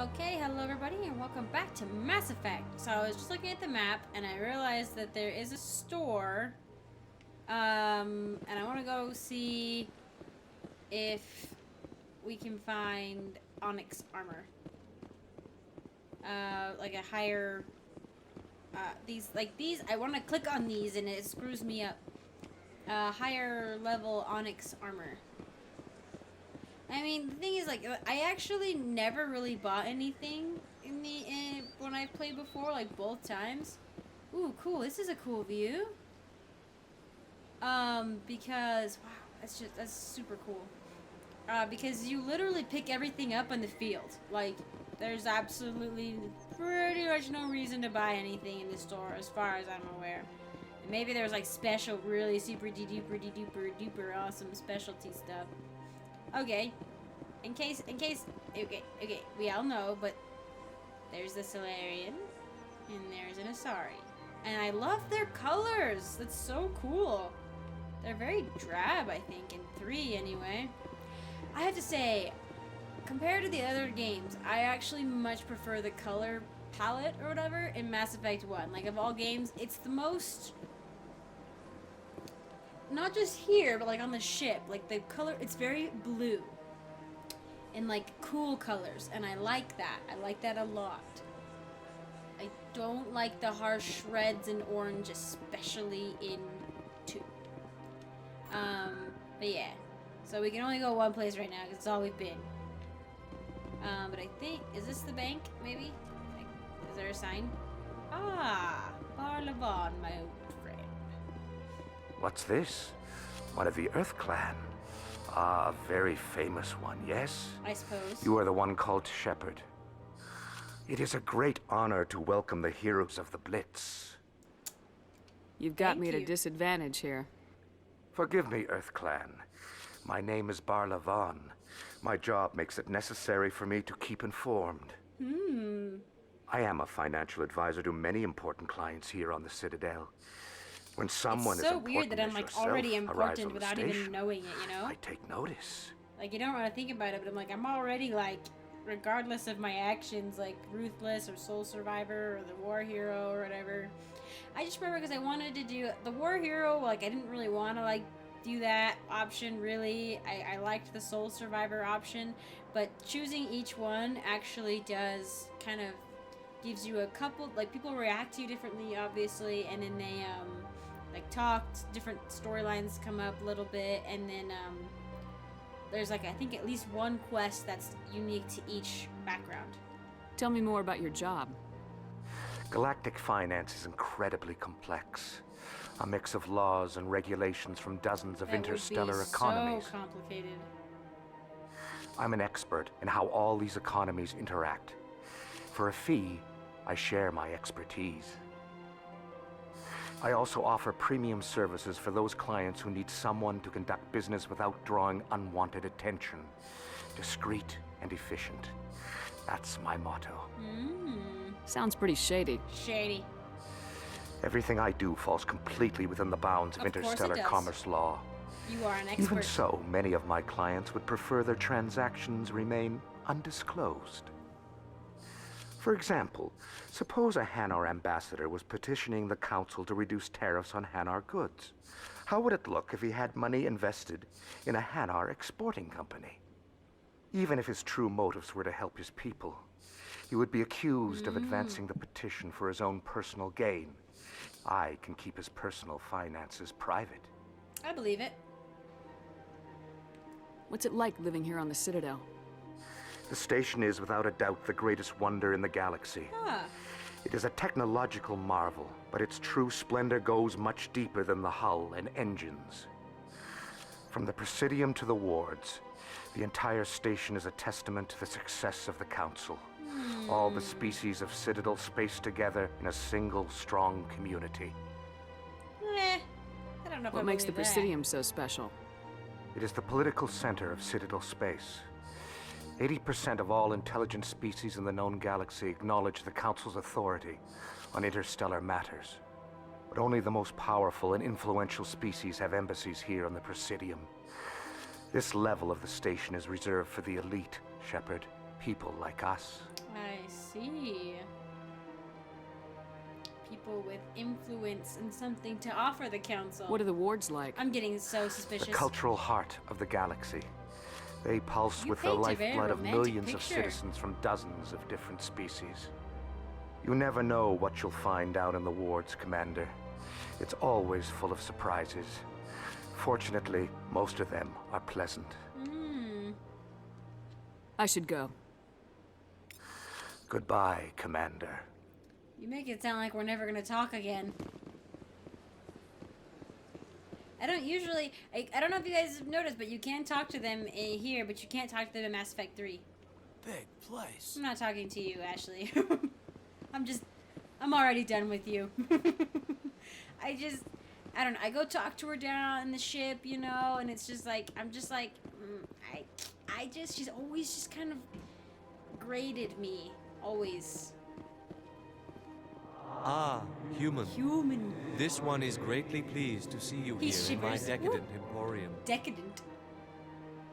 Okay, hello everybody and welcome back to Mass Effect. So I was just looking at the map and I realized that there is a store. And I want to go see if we can find Onyx armor. Like a higher, these, I want to click on these and it screws me up. Higher level Onyx armor. I mean, the thing is, like, I actually never really bought anything when I played before, like, both times. Ooh, cool. This is a cool view. Because, wow, that's super cool. Because you literally pick everything up in the field. Like, there's absolutely pretty much no reason to buy anything in the store, as far as I'm aware. And maybe there's, like, special, really super duper awesome specialty stuff. Okay, in case, okay, we all know, but there's the Solarian, and there's an Asari. And I love their colors! That's so cool! They're very drab, I think, in 3 anyway. I have to say, compared to the other games, I actually much prefer the color palette, or whatever, in Mass Effect 1. Like, of all games, it's the most... Not just here, but like on the ship. Like the color, it's very blue. And like cool colors. And I like that. I like that a lot. I don't like the harsh reds and orange, especially in 2. But yeah. So we can only go one place right now, because it's all we've been. But I think, is this the bank, maybe? Like, is there a sign? Ah, Barla, my old friend. What's this? One of the Earth Clan. Ah, a very famous one, yes? I suppose. You are the one called Shepard. It is a great honor to welcome the heroes of the Blitz. You've got me at a disadvantage here. Forgive me, Earth Clan. My name is Barla. My job makes it necessary for me to keep informed. I am a financial advisor to many important clients here on the Citadel. When someone it's so weird that I'm like already important without even knowing it, you know? I take notice. Like, you don't want to think about it, but I'm like, I'm already like, regardless of my actions, like Ruthless or Soul Survivor or the War Hero or whatever. I just remember because I wanted to do the War Hero, like I didn't really want to like do that option really. I liked the Soul Survivor option, but choosing each one actually does kind of gives you a couple, like people react to you differently obviously, and then they like talked, different storylines come up a little bit, and then there's like I think at least one quest that's unique to each background. Tell me more about your job. Galactic finance is incredibly complex. A mix of laws and regulations from dozens of interstellar economies. So complicated. I'm an expert in how all these economies interact. For a fee, I share my expertise. I also offer premium services for those clients who need someone to conduct business without drawing unwanted attention. Discreet and efficient. That's my motto. Sounds pretty shady. Shady. Everything I do falls completely within the bounds of interstellar commerce law. You are an expert. Even so, many of my clients would prefer their transactions remain undisclosed. For example, suppose a Hanar ambassador was petitioning the council to reduce tariffs on Hanar goods. How would it look if he had money invested in a Hanar exporting company? Even if his true motives were to help his people, he would be accused of advancing the petition for his own personal gain. I can keep his personal finances private. I believe it. What's it like living here on the Citadel? The station is without a doubt the greatest wonder in the galaxy. It is a technological marvel, but its true splendor goes much deeper than the hull and engines. From the Presidium to the wards, the entire station is a testament to the success of the Council. All the species of Citadel spaced together in a single, strong community. I don't know if What makes the Presidium so special? It is the political center of Citadel space. 80% of all intelligent species in the known galaxy acknowledge the Council's authority on interstellar matters. But only the most powerful and influential species have embassies here on the Presidium. This level of the station is reserved for the elite, Shepard. People like us. I see. People with influence and something to offer the council. What are the wards like? I'm getting so suspicious. The cultural heart of the galaxy. They pulse You with the paint a very lifeblood of romantic millions of picture. citizens from dozens of different species. You never know what you'll find out in the wards, Commander. It's always full of surprises. Fortunately, most of them are pleasant. I should go. Goodbye, Commander. You make it sound like we're never gonna talk again. I don't usually... I don't know if you guys have noticed, but you can talk to them here, but you can't talk to them in Mass Effect 3. Big place. I'm not talking to you, Ashley. I'm already done with you. I don't know. I go talk to her down in the ship, you know, and it's just like, I'm just like, she's always just kind of graded me. Always. Ah, human. Human. This one is greatly pleased to see you He here in my shivers. decadent emporium. Decadent.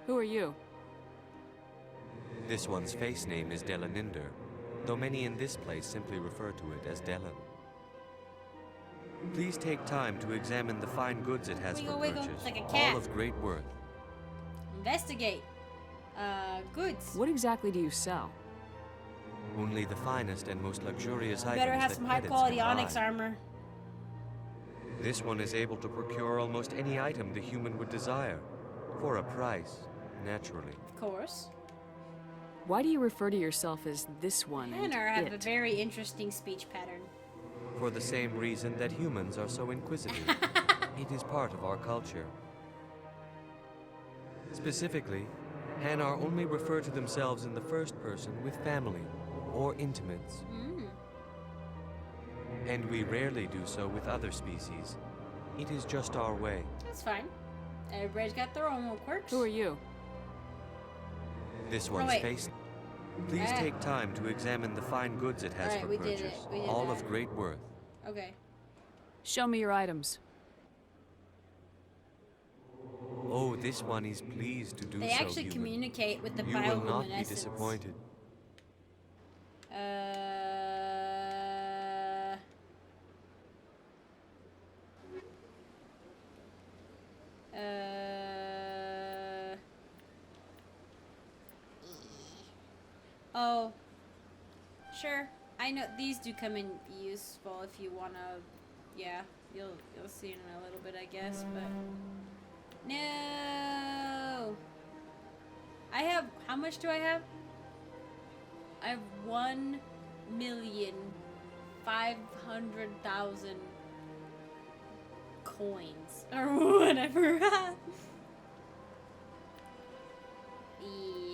Who are you? This one's face name is Delaninder, though many in this place simply refer to it as Delan. Please take time to examine the fine goods it has Wiggle, for wiggle, purchase, like a cat. all of great worth. Investigate. Goods. What exactly do you sell? Only the finest and most luxurious items Better have that some high credits quality can onyx buy. armor. This one is able to procure almost any item the human would desire, for a price, naturally. Of course. Why do you refer to yourself as this one and Hanner have a it? very interesting speech pattern. For the same reason that humans are so inquisitive. It is part of our culture. Specifically, Hanar only refer to themselves in the first person with family or intimates. And we rarely do so with other species. It is just our way. That's fine. Everybody's got their own little quirks. Who are you? This one's wait. face. Please Ah. take time to examine the fine goods it has Alright, for we did purchase, it. We did all that. of great worth. Okay. Show me your items. Oh, this one is pleased to do They so, actually human. communicate with the You will not be bioluminescence. disappointed. Oh, sure. I know these do come in useful if you wanna. Yeah, you'll see in a little bit, I guess. But no, I have. How much do I have? I have 1,500,000 coins or whatever.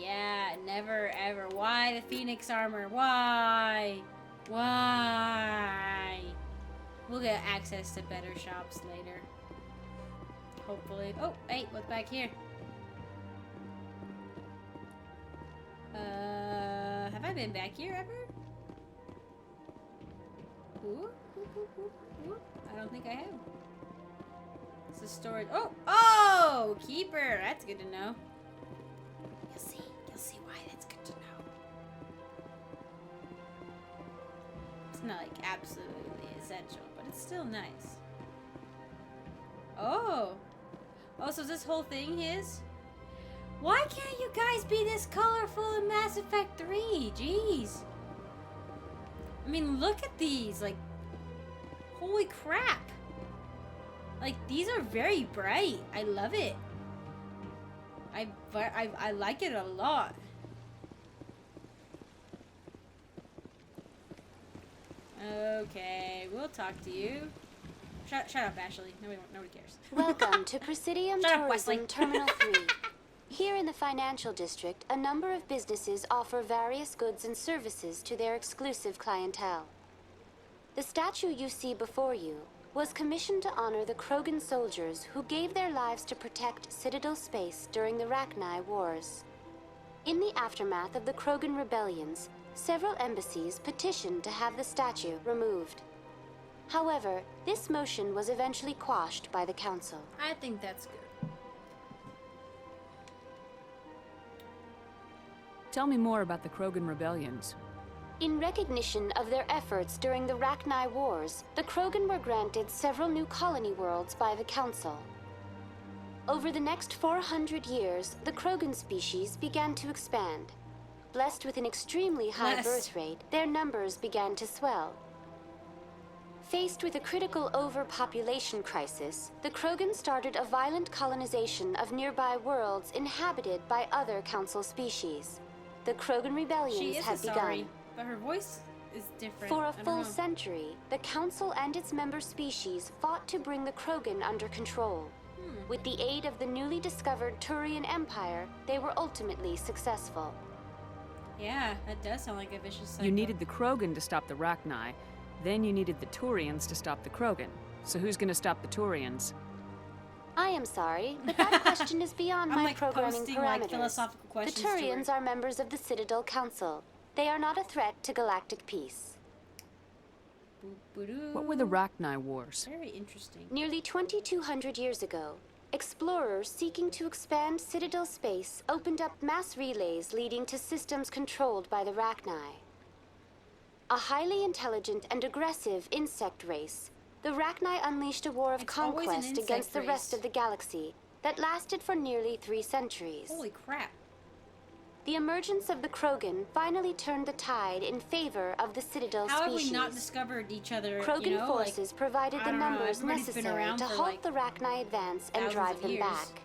Yeah, never ever. Why the Phoenix armor? Why? Why? We'll get access to better shops later. Hopefully. Oh, hey, what's back here? Have I been back here ever? Ooh. I don't think I have. It's a storage. Oh, keeper. That's good to know. You'll see why that's good to know. It's not like absolutely essential, but it's still nice. Oh, so is this whole thing his? Why can't you guys be this colorful in Mass Effect 3? Jeez. I mean, look at these. Like, holy crap. Like, these are very bright. I love it. I like it a lot. Okay, we'll talk to you. Shut up, Ashley. Nobody cares. Welcome to Presidium Shut up, Wesley. Tourism Terminal 3. Here in the financial district, a number of businesses offer various goods and services to their exclusive clientele. The statue you see before you was commissioned to honor the Krogan soldiers who gave their lives to protect Citadel space during the Rachni Wars. In the aftermath of the Krogan rebellions, several embassies petitioned to have the statue removed. However, this motion was eventually quashed by the Council. I think that's good. Tell me more about the Krogan rebellions. In recognition of their efforts during the Rachni Wars, the Krogan were granted several new colony worlds by the Council. Over the next 400 years, the Krogan species began to expand. Blessed with an extremely high birth rate, their numbers began to swell. Faced with a critical overpopulation crisis, the Krogan started a violent colonization of nearby worlds inhabited by other Council species. The Krogan rebellions had begun. But her voice is different. For a full century, the Council and its member species fought to bring the Krogan under control. With the aid of the newly discovered Turian Empire, they were ultimately successful. Yeah, that does sound like a vicious cycle. You needed the Krogan to stop the Rachni, then you needed the Turians to stop the Krogan. So who's gonna stop the Turians? I am sorry, but that question is beyond I'm my like programming posting, parameters. like, philosophical questions The to Turians her. are members of the Citadel Council. They are not a threat to galactic peace. What were the Rachni Wars? Very interesting. Nearly 2,200 years ago, explorers seeking to expand Citadel space opened up mass relays leading to systems controlled by the Rachni. A highly intelligent and aggressive insect race, the Rachni unleashed a war of It's always an conquest insect against the rest race. of the galaxy that lasted for nearly 3 centuries. Holy crap. The emergence of the Krogan finally turned the tide in favor of the Citadel How have species. we not discovered each other, Krogan you know? forces like, provided I the don't know, numbers everybody's been necessary around to for, halt like, the Rachni advance and thousands drive of them years. back.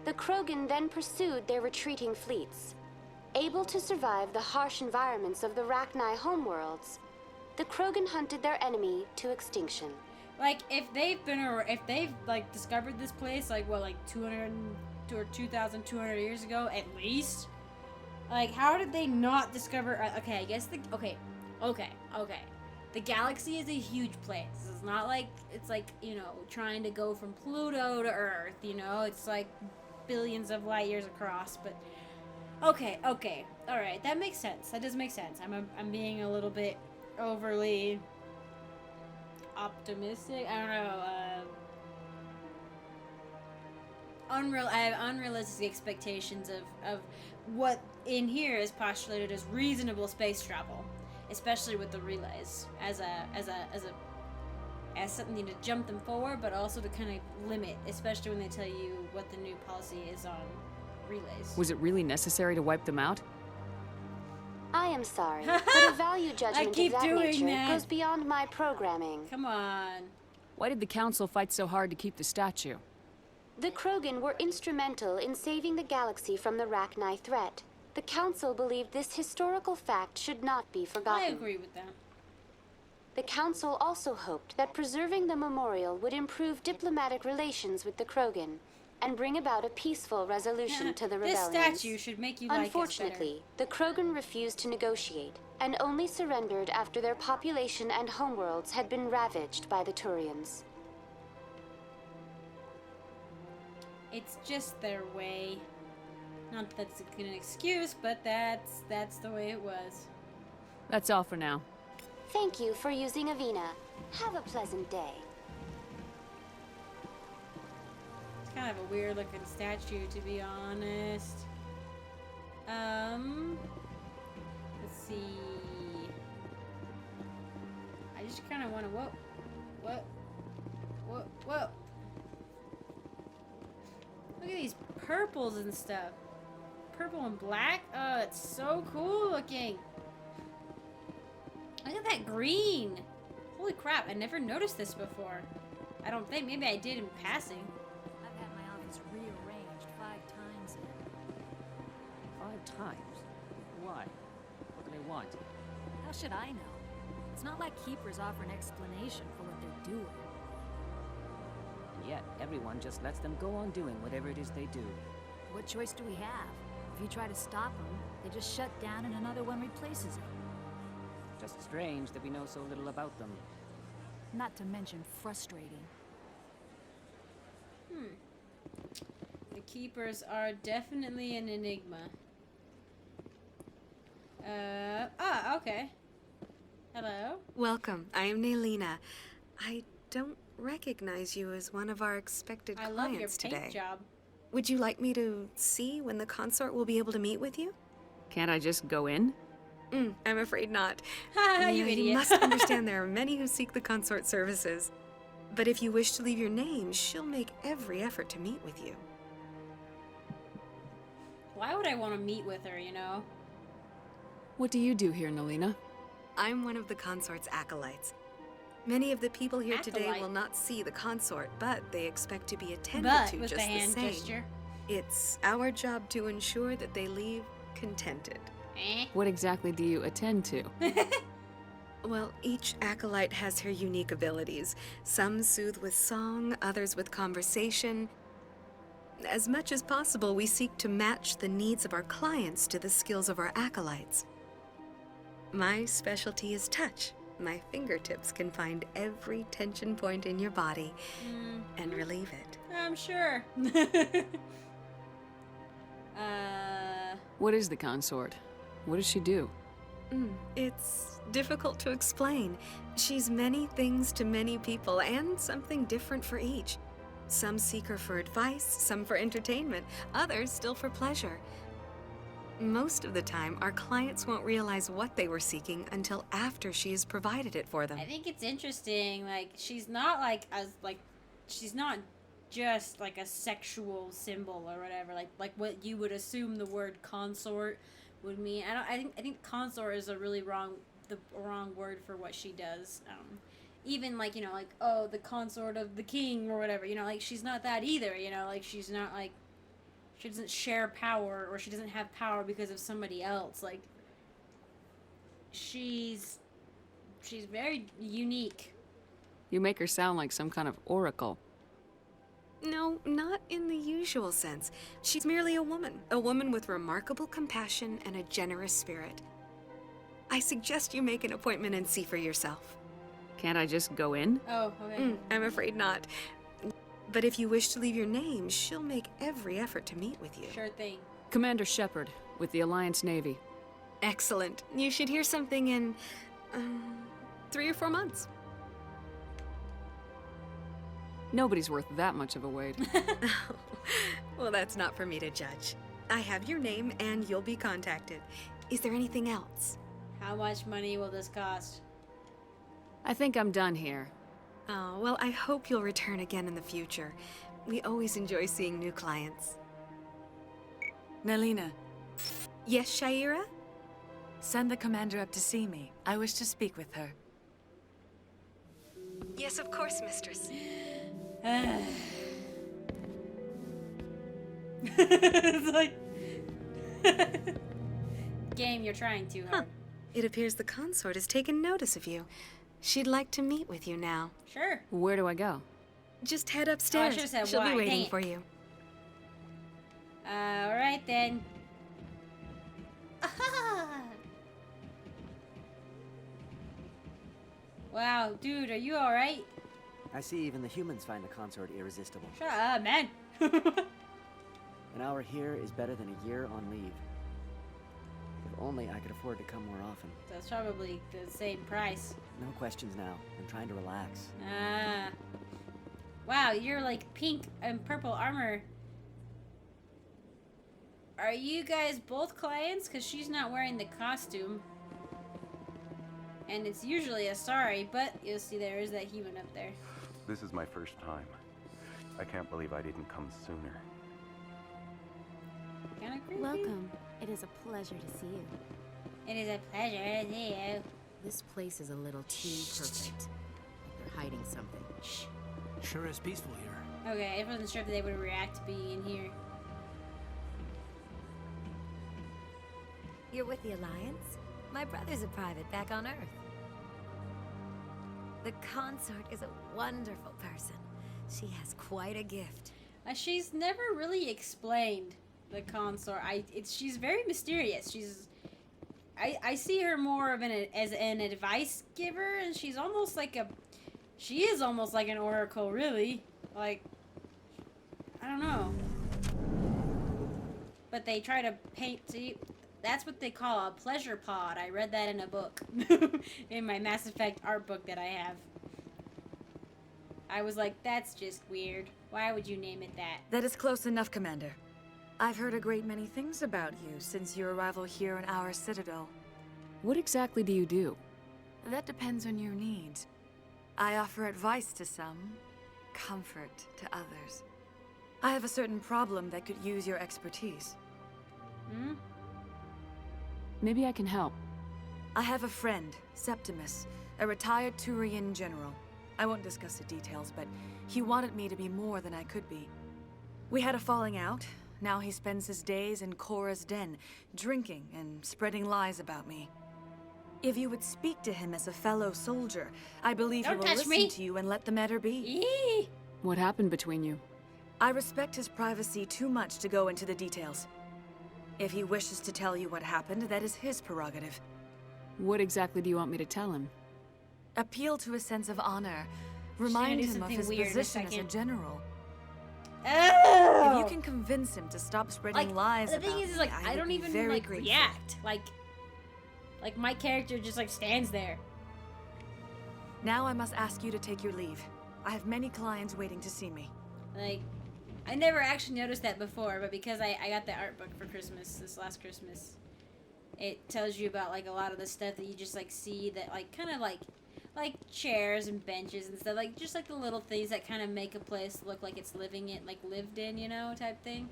The Krogan then pursued their retreating fleets. Able to survive the harsh environments of the Rachni homeworlds, the Krogan hunted their enemy to extinction. Like, if they've like discovered this place, like what, like 200 or 2,200 years ago at least. Like, how did they not discover? Okay, I guess okay. The galaxy is a huge place. It's not like it's like, you know, trying to go from Pluto to Earth. You know, it's like billions of light years across. But okay, all right, that makes sense. That does make sense. I'm being a little bit overly optimistic. I don't know. I have unrealistic expectations of what in here is postulated as reasonable space travel, especially with the relays as something to jump them forward, but also to kind of limit, especially when they tell you what the new policy is on relays. Was it really necessary to wipe them out? I am sorry, but a value judgment of keep that doing nature that. goes beyond my programming. Come on. Why did the Council fight so hard to keep the statue? The Krogan were instrumental in saving the galaxy from the Rachni threat. The Council believed this historical fact should not be forgotten. I agree with that. The Council also hoped that preserving the memorial would improve diplomatic relations with the Krogan and bring about a peaceful resolution to the This rebellion. statue should make you like us Unfortunately, the Krogan refused to negotiate and only surrendered after their population and homeworlds had been ravaged by the Turians. It's just their way. Not that that's an excuse, but that's the way it was. That's all for now. Thank you for using Avina. Have a pleasant day. It's kind of a weird looking statue, to be honest. Let's see. I just kind of want to, whoa. Look at these purples and stuff. Purple and black. Oh, it's so cool looking. Look at that green. Holy crap, I never noticed this before. I don't think. Maybe I did in passing. I've had my office rearranged 5 times now. 5 times? Why? What do they want? How should I know? It's not like Keepers offer an explanation for what they're doing. And yet, everyone just lets them go on doing whatever it is they do. What choice do we have? If you try to stop them, they just shut down and another one replaces it. Just strange that we know so little about them. Not to mention frustrating. The keepers are definitely an enigma. Okay. Hello? Welcome. I am Nailina. I don't recognize you as one of our expected I love your clients paint today. job. Would you like me to see when the consort will be able to meet with you? Can't I just go in? I'm afraid not. Ha, you idiot. You must understand there are many who seek the consort services. But if you wish to leave your name, she'll make every effort to meet with you. Why would I want to meet with her, you know? What do you do here, Nelina? I'm one of the consort's acolytes. Many of the people here today Acolyte? will not see the consort, but they expect to be attended But to with just the hand same. gesture. It's our job to ensure that they leave contented. Eh? What exactly do you attend to? Well, each acolyte has her unique abilities. Some soothe with song, others with conversation. As much as possible, we seek to match the needs of our clients to the skills of our acolytes. My specialty is touch. My fingertips can find every tension point in your body and relieve it. I'm sure. What is the consort? What does she do? It's difficult to explain. She's many things to many people, and something different for each. Some seek her for advice, some for entertainment, others still for pleasure. Most of the time, our clients won't realize what they were seeking until after she has provided it for them. I think it's interesting, like, she's not she's not just like a sexual symbol or whatever, like what you would assume the word consort would mean. I think consort is the wrong word for what she does. Even like, you know, like, oh, the consort of the king or whatever, you know, like, she's not that either, you know, like, she's not like, she doesn't share power, or she doesn't have power because of somebody else. Like, she's very unique. You make her sound like some kind of oracle. No, not in the usual sense. She's merely a woman with remarkable compassion and a generous spirit. I suggest you make an appointment and see for yourself. Can't I just go in? Oh, okay. I'm afraid not. But if you wish to leave your name, she'll make every effort to meet with you. Sure thing. Commander Shepard, with the Alliance Navy. Excellent. You should hear something in 3 or 4 months. Nobody's worth that much of a wait. Well, that's not for me to judge. I have your name and you'll be contacted. Is there anything else? How much money will this cost? I think I'm done here. Oh, well, I hope you'll return again in the future. We always enjoy seeing new clients. Nelina, Yes, Shaira? send the commander up to see me. I wish to speak with her. Yes, of course, mistress. It's like game, you're trying too hard. It appears the consort has taken notice of you. She'd like to meet with you now. Sure. Where do I go? Just head upstairs. should've said She'll why. be Dang waiting it. for you. Alright then. Wow, dude, are you alright? I see even the humans find the consort irresistible. Shut up, man. An hour here is better than a year on leave. If only I could afford to come more often. That's probably the same price. No questions now. I'm trying to relax. Ah. Wow, you're like pink and purple armor. Are you guys both clients? Because she's not wearing the costume. And it's usually a sorry, but you'll see there is that human up there. This is my first time. I can't believe I didn't come sooner. Kinda creepy. Welcome. It is a pleasure to see you. It is a pleasure to see you. This place is a little too perfect. They're hiding something. Sure is peaceful here. Okay, I wasn't sure if they would react to being in here. You're with the Alliance? My brother's a private back on Earth. The consort is a wonderful person. She has quite a gift. She's never really explained the consort. She's very mysterious. I see her more of as an advice giver, and she is almost like an oracle, really. Like, I don't know. But they try to paint. That's what they call a pleasure pod. I read that in a book, in my Mass Effect art book that I have. I was like, that's just weird. Why would you name it that? That is close enough, Commander. I've heard a great many things about you since your arrival here in our Citadel. What exactly do you do? That depends on your needs. I offer advice to some, comfort to others. I have a certain problem that could use your expertise. Maybe I can help. I have a friend, Septimus, a retired Turian general. I won't discuss the details, but he wanted me to be more than I could be. We had a falling out. Now he spends his days in Korra's den, drinking and spreading lies about me. If you would speak to him as a fellow soldier, I believe he will listen to you and let the matter be. Eee. What happened between you? I respect his privacy too much to go into the details. If he wishes to tell you what happened, that is his prerogative. What exactly do you want me to tell him? Appeal to his sense of honor. Remind him of his position as a general. Oh! If you can convince him to stop spreading lies the thing is like I don't even like grateful. react. Like my character just like stands there. Now I must ask you to take your leave. I have many clients waiting to see me. Like, I never actually noticed that before, but because I got the art book for Christmas, this last Christmas, it tells you about like a lot of the stuff that you just like see that like kind of like chairs and benches and stuff, like just like the little things that kind of make a place look like it's lived in, you know, type thing.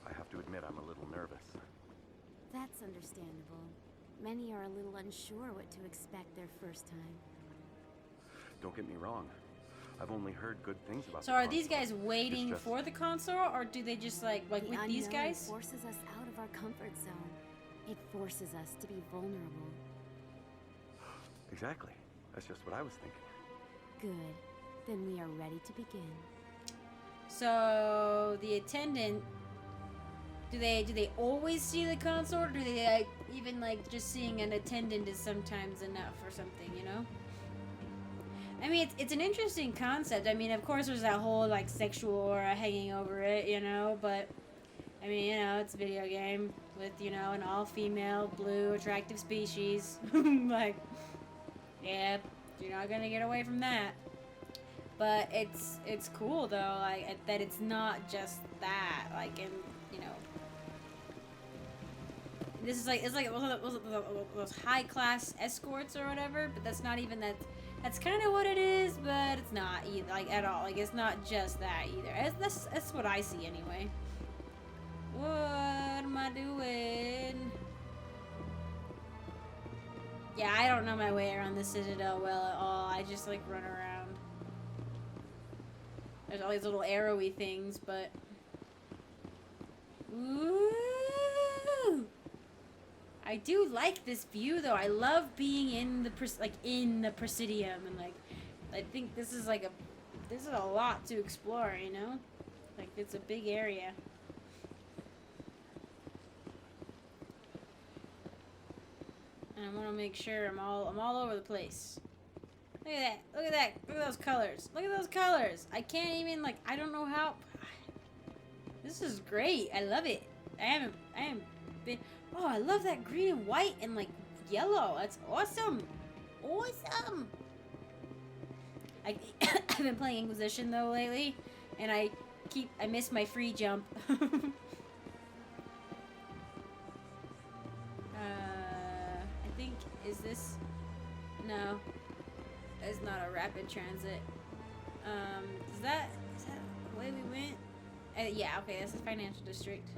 I have to admit I'm a little nervous. That's understandable. Many are a little unsure what to expect their first time. Don't get me wrong. I've only heard good things about So the are these Consort. guys waiting for the Consort, or do they just like with these guys? It forces us out of our comfort zone. It forces us to be vulnerable. Exactly. That's just what I was thinking. Good. Then we are ready to begin. So the attendant, do they always see the Consort, or do they like even like just seeing an attendant is sometimes enough or something, you know? I mean, it's an interesting concept. I mean, of course, there's that whole like sexual aura hanging over it, you know. But I mean, you know, it's a video game with, you know, an all-female, blue, attractive species. Like, yeah, you're not gonna get away from that. But it's cool though, like that it's not just that. Like, and you know, this is like those high-class escorts or whatever. But that's not even that. That's kind of what it is, but it's not either, like at all. Like it's not just that either. That's what I see anyway. What am I doing? Yeah, I don't know my way around the Citadel well at all. I just like run around. There's all these little arrowy things, but ooh. I do like this view though. I love being in the Presidium, and like I think this is a lot to explore, you know? Like it's a big area. And I want to make sure I'm all over the place. Look at that. Look at that. Look at those colors. Look at those colors. I can't even like I don't know how. This is great. I love it. I am been. Oh, I love that green and white and like yellow. That's awesome. Awesome. I've been playing Inquisition though lately, and I miss my free jump. I think is this? No, it's not a rapid transit. Is that the way we went? Yeah. Okay, that's the financial district.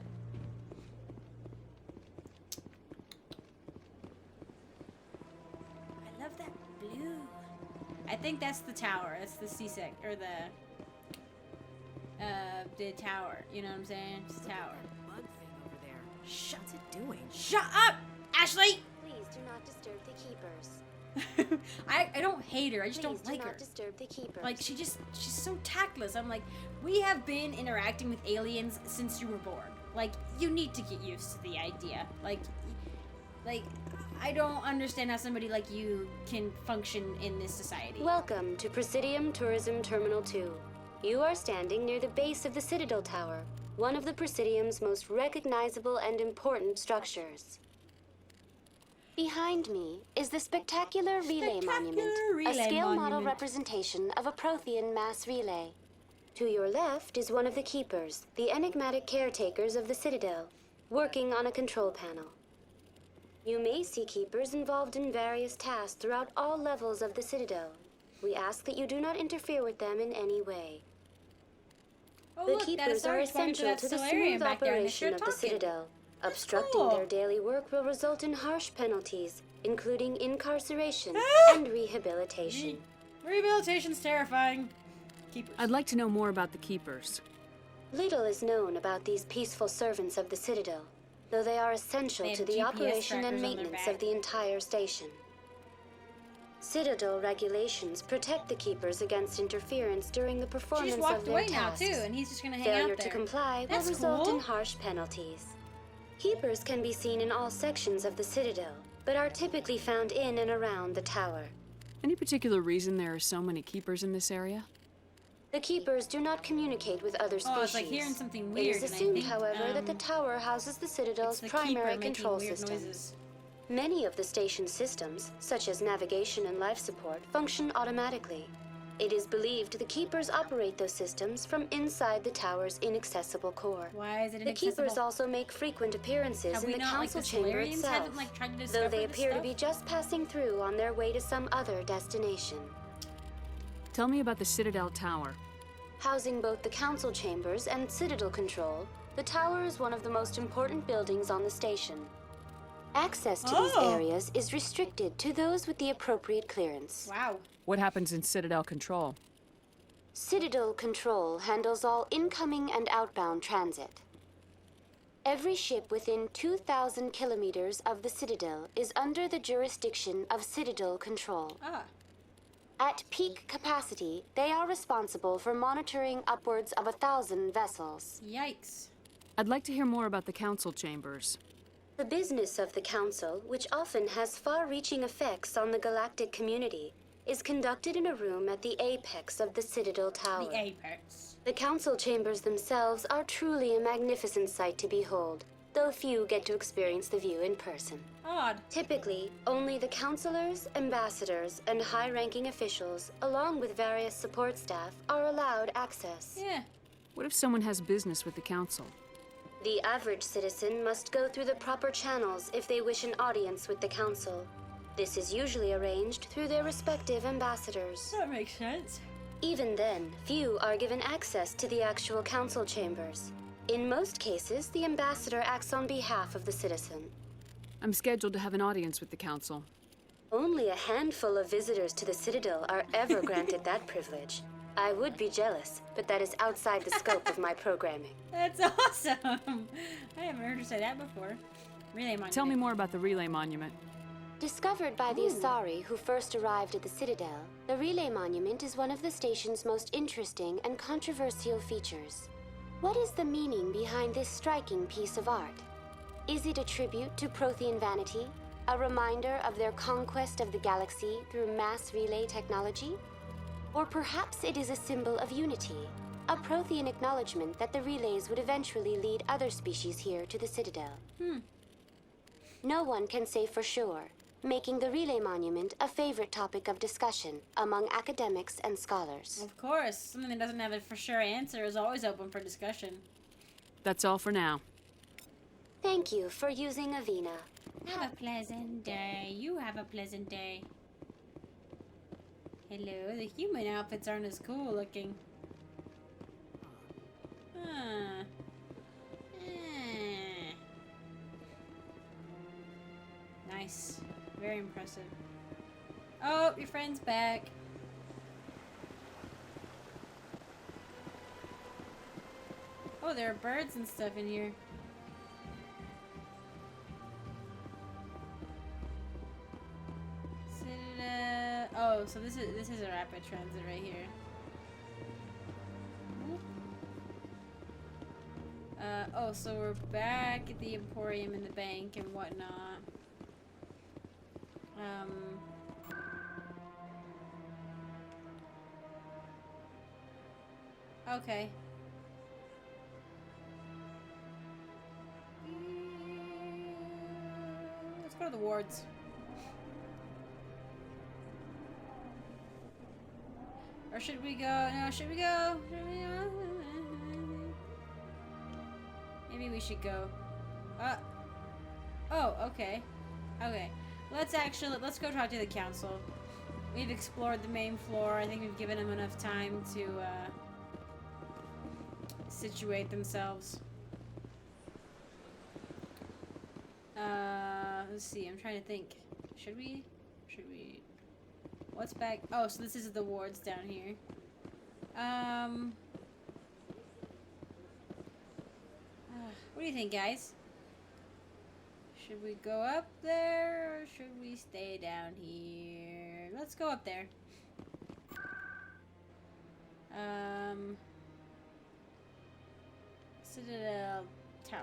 That blue. I think that's the tower. That's the C-sec or the tower. You know what I'm saying? It's the tower. Bug thing over there. What's it doing? Shut up, Ashley. Please do not disturb the keepers. I don't hate her. I just don't like her. Please do not disturb the keepers. Like she's so tactless. I'm like, we have been interacting with aliens since you were born. Like you need to get used to the idea. Like. I don't understand how somebody like you can function in this society. Welcome to Presidium Tourism Terminal 2. You are standing near the base of the Citadel Tower, one of the Presidium's most recognizable and important structures. Behind me is the Spectacular Relay Monument, a scale model representation of a Prothean mass relay. To your left is one of the Keepers, the enigmatic caretakers of the Citadel, working on a control panel. You may see keepers involved in various tasks throughout all levels of the Citadel. We ask that you do not interfere with them in any way. Oh, The look, keepers are essential to the smooth operation of the Citadel. Obstructing their daily work will result in harsh penalties, including incarceration and rehabilitation. Rehabilitation's terrifying. Keepers. I'd like to know more about the keepers. Little is known about these peaceful servants of the Citadel, though they are essential to the operation and maintenance of the entire station. Citadel regulations protect the keepers against interference during the performance of their tasks. She just walked away now, too, and he's just gonna hang out there. Failure to comply will result in harsh penalties. Keepers can be seen in all sections of the Citadel, but are typically found in and around the tower. Any particular reason there are so many keepers in this area? The keepers do not communicate with other species. Oh, it's like hearing something weird. It is assumed, however, that the tower houses the Citadel's primary control systems. Many of the station's systems, such as navigation and life support, function automatically. It is believed the keepers operate those systems from inside the tower's inaccessible core. Why is it inaccessible? The keepers also make frequent appearances in the council chamber itself, though they appear to be just passing through on their way to some other destination. Tell me about the Citadel Tower. Housing both the council chambers and Citadel control, the tower is one of the most important buildings on the station. Access to these areas is restricted to those with the appropriate clearance. Wow. What happens in Citadel Control? Citadel Control handles all incoming and outbound transit. Every ship within 2,000 kilometers of the Citadel is under the jurisdiction of Citadel Control. At peak capacity, they are responsible for monitoring upwards of 1,000 vessels. Yikes. I'd like to hear more about the council chambers. The business of the Council, which often has far-reaching effects on the galactic community, is conducted in a room at the apex of the Citadel Tower. The apex. The Council chambers themselves are truly a magnificent sight to behold, though few get to experience the view in person. Odd. Typically, only the councilors, ambassadors, and high-ranking officials, along with various support staff, are allowed access. Yeah. What if someone has business with the council? The average citizen must go through the proper channels if they wish an audience with the council. This is usually arranged through their respective ambassadors. That makes sense. Even then, few are given access to the actual council chambers. In most cases, the ambassador acts on behalf of the citizen. I'm scheduled to have an audience with the council. Only a handful of visitors to the Citadel are ever granted that privilege. I would be jealous, but that is outside the scope of my programming. That's awesome! I haven't heard her say that before. Relay monument. Tell me more about the relay monument. Discovered by the Asari who first arrived at the Citadel, the relay monument is one of the station's most interesting and controversial features. What is the meaning behind this striking piece of art? Is it a tribute to Prothean vanity? A reminder of their conquest of the galaxy through mass relay technology? Or perhaps it is a symbol of unity, a Prothean acknowledgement that the relays would eventually lead other species here to the Citadel. No one can say for sure, making the relay monument a favorite topic of discussion among academics and scholars. Of course, something that doesn't have a for sure answer is always open for discussion. That's all for now. Thank you for using Avina. Have a pleasant day. You have a pleasant day. Hello, the human outfits aren't as cool looking. Nice. Very impressive. Oh, your friend's back. Oh, there are birds and stuff in here. Oh, so this is a rapid transit right here. Oh, so we're back at the Emporium and the bank and whatnot. Okay. Let's go to the wards. Or should we go? No, should we go? Maybe we should go. Oh, okay. Okay, let's go talk to the council. We've explored the main floor. I think we've given them enough time to situate themselves. Let's see. I'm trying to think. Should we? What's back? Oh, so this is the wards down here. What do you think, guys? Should we go up there, or should we stay down here? Let's go up there. Citadel Tower.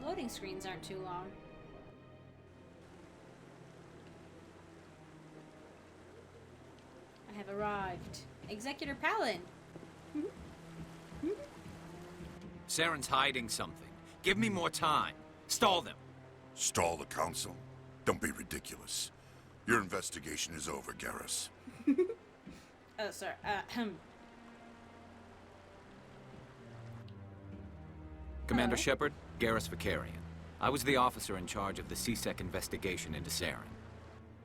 Loading screens aren't too long. I have arrived. Executor Palin. Saren's hiding something. Give me more time. Stall them. Stall the council? Don't be ridiculous. Your investigation is over, Garrus. Oh, sorry. Commander Shepard, Garrus Vicarian. I was the officer in charge of the CSEC investigation into Saren.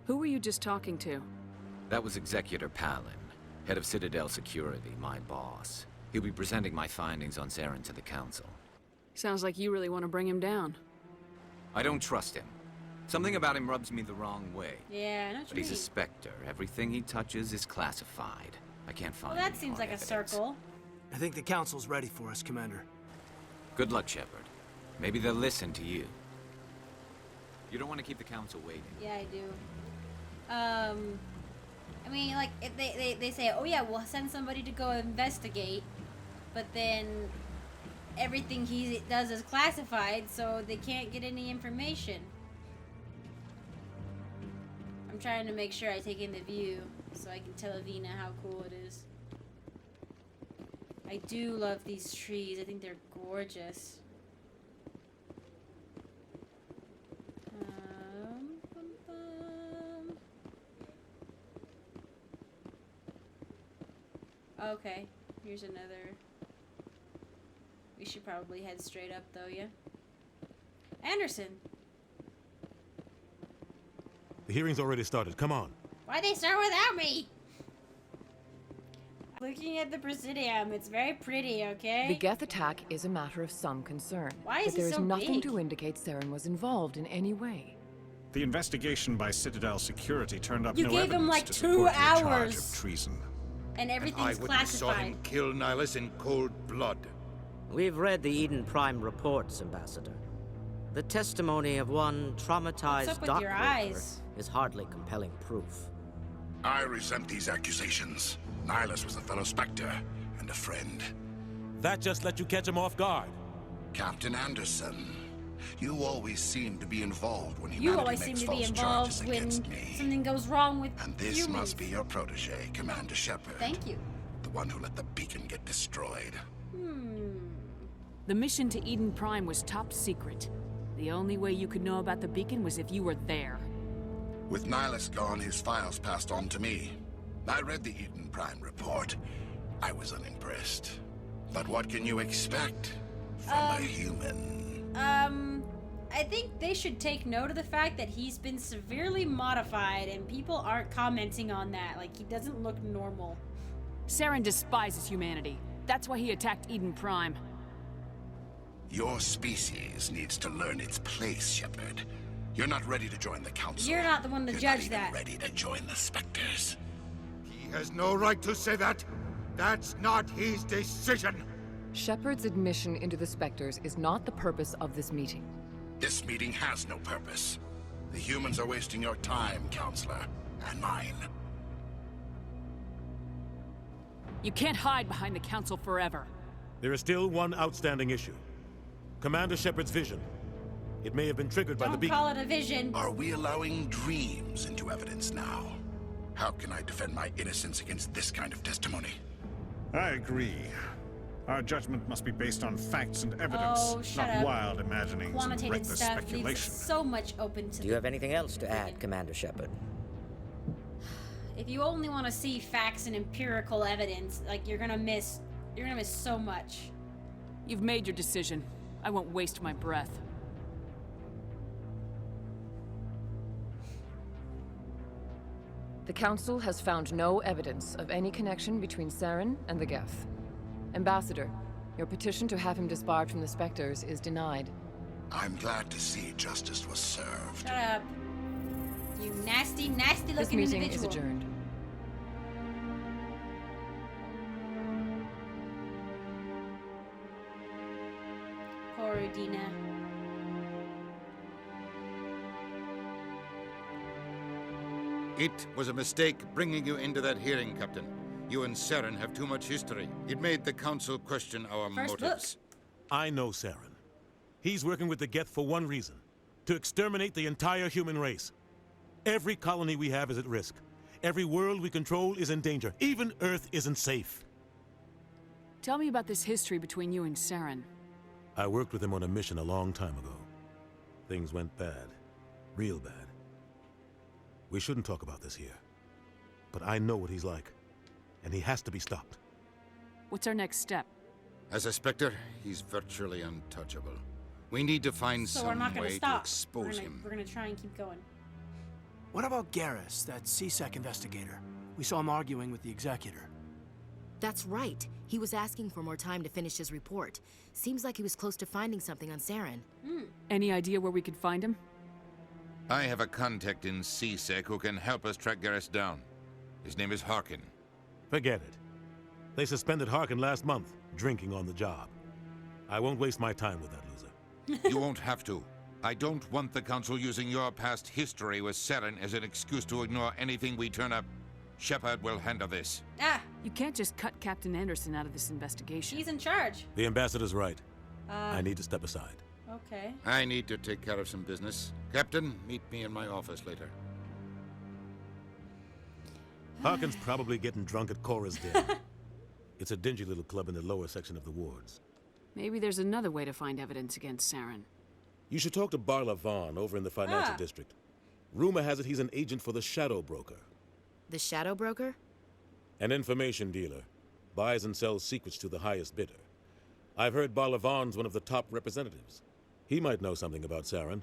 Who were you just talking to? That was Executor Palin, head of Citadel Security, my boss. He'll be presenting my findings on Saren to the council. Sounds like you really want to bring him down. I don't trust him. Something about him rubs me the wrong way. Yeah, I know what But you he's a mean. Spectre. Everything he touches is classified. I can't find Well, that any seems hard like a evidence. circle. I think the council's ready for us, Commander. Good luck, Shepard. Maybe they'll listen to you. You don't want to keep the council waiting. Yeah, I do. I mean, like, if they say, oh yeah, we'll send somebody to go investigate, but then everything he does is classified, so they can't get any information. I'm trying to make sure I take in the view, so I can tell Avina how cool it is. I do love these trees. I think they're gorgeous. Bum, bum. Okay, here's another. We should probably head straight up, though, yeah? Anderson! The hearing's already started. Come on. Why'd they start without me? Looking at the Presidium, it's very pretty, okay? The Geth attack is a matter of some concern. Why is but it there is so nothing big? to indicate Saren was involved in any way. The investigation by Citadel Security turned up You no gave him, evidence like, to 2 support your charge hours. of treason. And everything's classified. Kill Nihilus in cold blood. We've read the Eden Prime reports, Ambassador. The testimony of one What's traumatized up with dock your worker eyes? is hardly compelling proof. I resent these accusations. Nihilus was a fellow Spectre and a friend. That just let you catch him off guard. Captain Anderson, you always seem to be involved when You humanity always seem makes to be false involved charges when against me. something goes wrong with And this humans. must be your protege, Commander Shepard. Thank you. The one who let the beacon get destroyed. The mission to Eden Prime was top secret. The only way you could know about the beacon was if you were there. With Nihilus gone, his files passed on to me. I read the Eden Prime report. I was unimpressed. But what can you expect from a human? I think they should take note of the fact that he's been severely modified and people aren't commenting on that. Like, he doesn't look normal. Saren despises humanity. That's why he attacked Eden Prime. Your species needs to learn its place, Shepard. You're not ready to join the Council. You're not the one to You're judge not even that. ready to join the Spectres. He has no right to say that. That's not his decision. Shepard's admission into the Spectres is not the purpose of this meeting. This meeting has no purpose. The humans are wasting your time, Counselor, and mine. You can't hide behind the Council forever. There is still one outstanding issue. Commander Shepard's vision. It may have been triggered by the Don't beacon. call it a vision. Are we allowing dreams into evidence now? How can I defend my innocence against this kind of testimony? I agree. Our judgment must be based on facts and evidence, Oh, shut not up. wild imaginings and Quantitative reckless stuff leaves speculation. so much open to Do you have anything else to add, Commander Shepard? If you only want to see facts and empirical evidence, like, you're gonna miss so much. You've made your decision. I won't waste my breath. The Council has found no evidence of any connection between Saren and the Geth. Ambassador, your petition to have him disbarred from the Spectres is denied. I'm glad to see justice was served. Shut up. You nasty, nasty This looking meeting individual. is adjourned. Poor Udina. It was a mistake bringing you into that hearing, Captain. You and Saren have too much history. It made the Council question our motives. I know Saren. He's working with the Geth for one reason. To exterminate the entire human race. Every colony we have is at risk. Every world we control is in danger. Even Earth isn't safe. Tell me about this history between you and Saren. I worked with him on a mission a long time ago. Things went bad. Real bad. We shouldn't talk about this here. But I know what he's like. And he has to be stopped. What's our next step? As a Spectre, he's virtually untouchable. We need to find So we're some not gonna way to stop. expose him. We're gonna try and keep going. What about Garrus, that CSEC investigator? We saw him arguing with the Executor. That's right. He was asking for more time to finish his report. Seems like he was close to finding something on Saren. Any idea where we could find him? I have a contact in CSEC who can help us track Garrus down. His name is Harkin. Forget it. They suspended Harkin last month, drinking on the job. I won't waste my time with that loser. You won't have to. I don't want the Council using your past history with Saren as an excuse to ignore anything we turn up. Shepard will handle this. You can't just cut Captain Anderson out of this investigation. He's in charge. The ambassador's right. I need to step aside. Okay. I need to take care of some business. Captain, meet me in my office later. Harkin's probably getting drunk at Cora's Den. It's a dingy little club in the lower section of the wards. Maybe there's another way to find evidence against Saren. You should talk to Barla Vaughn over in the financial district. Rumor has it he's an agent for the Shadow Broker. The Shadow Broker? An information dealer. Buys and sells secrets to the highest bidder. I've heard Barla Vaughn's one of the top representatives. He might know something about Saren,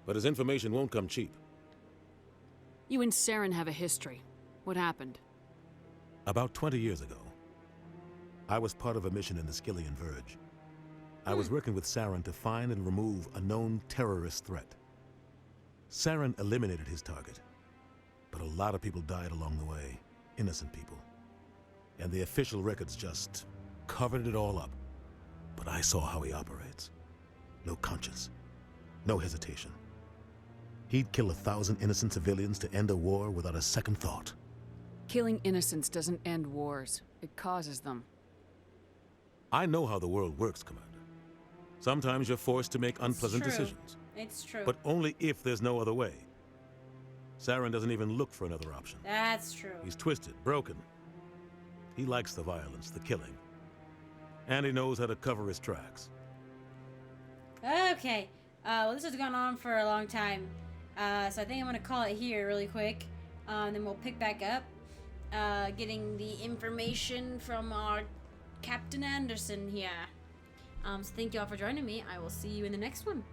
but his information won't come cheap. You and Saren have a history. What happened? About 20 years ago, I was part of a mission in the Skillian Verge. I was working with Saren to find and remove a known terrorist threat. Saren eliminated his target, but a lot of people died along the way, innocent people. And the official records just covered it all up. But I saw how he operates. No conscience, no hesitation. He'd kill 1,000 innocent civilians to end a war without a second thought. Killing innocents doesn't end wars. It causes them. I know how the world works, Commander. Sometimes you're forced to make unpleasant decisions. It's true. But only if there's no other way. Saren doesn't even look for another option. That's true. He's twisted, broken. He likes the violence, the killing. And he knows how to cover his tracks. Okay. Well, this has gone on for a long time. So I think I'm going to call it here really quick. Then we'll pick back up. Getting the information from our Captain Anderson here. So thank you all for joining me. I will see you in the next one.